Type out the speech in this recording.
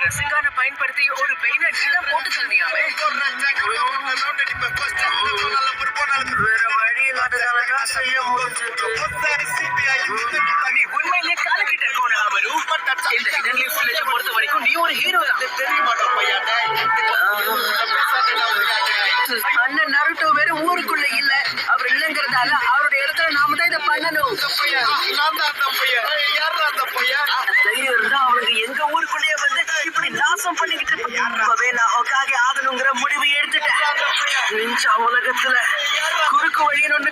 ரசிங்கான பயன்படுத்தி ஒரு பெயினை நீதான் போட்டு தள்ளியாமே. வேற வழி இல்லாததாலதான் செய்ய முடிஞ்சது. நீ உண்மையிலே காலக்கிட்ட இருக்கோம் அமரு. இந்த ஹிடன் லீஃப் வில்லேஜை பொறுத்த வரைக்கும் நீ ஒரு ஹீரோ தான். அண்ணன் நருட்டோ வேற ஊருக்குள்ள இல்ல. அவர் இல்லங்கிறதால அவருடைய இடத்துல நாம தான் இதை பண்ணணும். தைரியம் இருந்தா அவனுக்கு எங்க ஊருக்குள்ளேயே வந்து இப்படி நாசம் பண்ணிக்கிட்டு இப்பவே நான் ஹொக்காகே ஆகணுங்கிற முடிவு எடுத்துட்டேன். நிஞ்சா உலகத்துல குறுக்கு வழின்னு ஒண்ணு